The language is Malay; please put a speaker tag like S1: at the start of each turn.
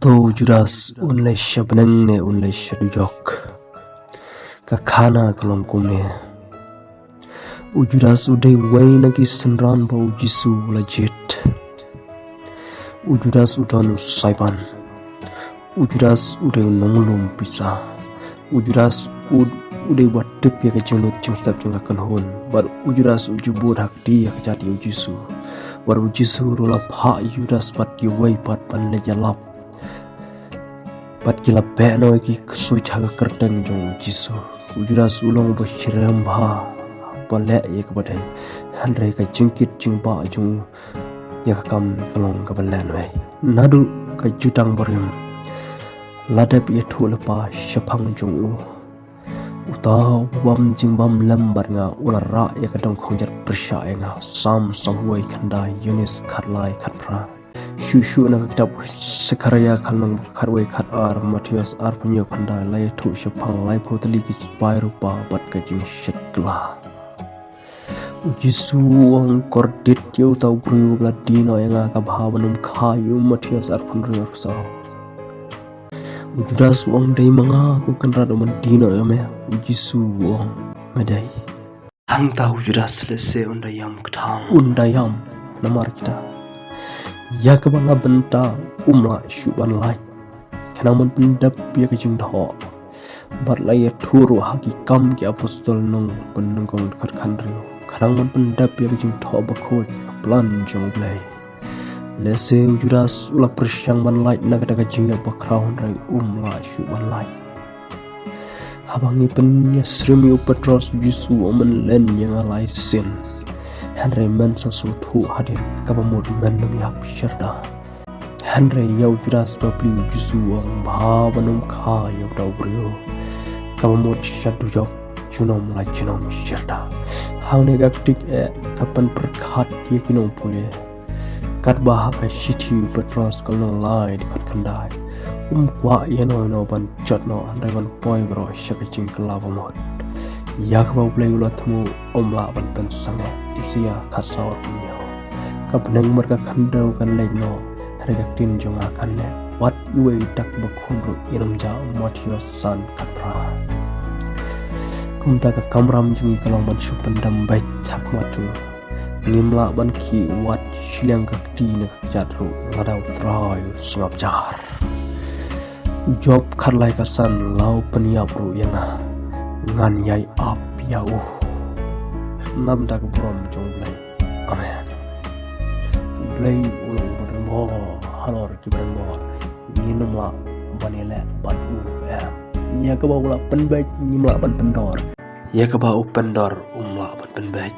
S1: To juras unlay shabnang ne unlay shadujok ka khana kalongkum ne ujuras uday way nagi senran ba ujisu legit ujuras udan saipan ujuras uday nonglum pisa ujuras uday wadep ya kajenglut jengsap jenglakan hon bar ujuras ujubur hakdi ya kajati ujisu bar ujisu rola pha ujuras pat way pat pan lejalap pat kila peno ki ksui jaga kerden jong jisu ujuras ulong bashiram bha pale ek badai handre ka jingkit jingba jong ya kam kalong ka balan wai nadu ka jutang barim ladap ye thula pa shapang jong utaw bam jingbam lambar nga ulara ya kadang khonjar persha nga sam samwai khanda yunis khatlai khatpra Shushu na kitab sekaraya kalnang karway kat ar Matias ar punya kanda lay tu syapang lay poteli ki spy rupa bat kajing syekla Jisu ang kordit yau tau bru bladina yang agak bahawanum kayu Matias ar pun rasa Ujudas wang day mga aku kan rada mandina ya me Jisu wang madai Hang tahu judas selesai undayam ketang undayam namar kita ya kebala benta umla syuban lai kenaman pendap ya kejing dho bar lai turu haki kam ki apostol nong penengkong kat khandri kenaman pendap ya kejing dho bakho plan jong blai lese ujuras ula persyang ban lai na kada kejing ya bakraun rai umla syuban lai habangi pen ya srimi upatros jisu omen len yang alai sin Henry men sesuatu hadir kabamur menum yap syarda Henry yau juras babli jusu ang bahawanum kha yau dau brio kabamur syadu jok junom la junom syarda haune gaktik kapan perkhat yakinom pule kat bahaka shiti petros kalno lai dikat kandai kwa yano no ban jotno andai ban poi bro syakaching kelabamot yak bau play ulat mu omla ban pensanga isia khasor nyo kabneng merka khandau kan legno regak tin jonga kanne wat uwe tak bakhumru iram ja Matias san kapra kumta ka kamram jungi kalong ban supendam bai chak matu ngimla ban ki wat shiliang ka tin ka jatru ngadau trai sngap jar job kharlai ka san lau peniap ru yana ngan yai ap yau nam dak brom jong blai amen blai ulang bermo halor ki bermo ninamla banele batu ya ka baula penbait nimla ban pendor ya ka bau pendor umla ban penbait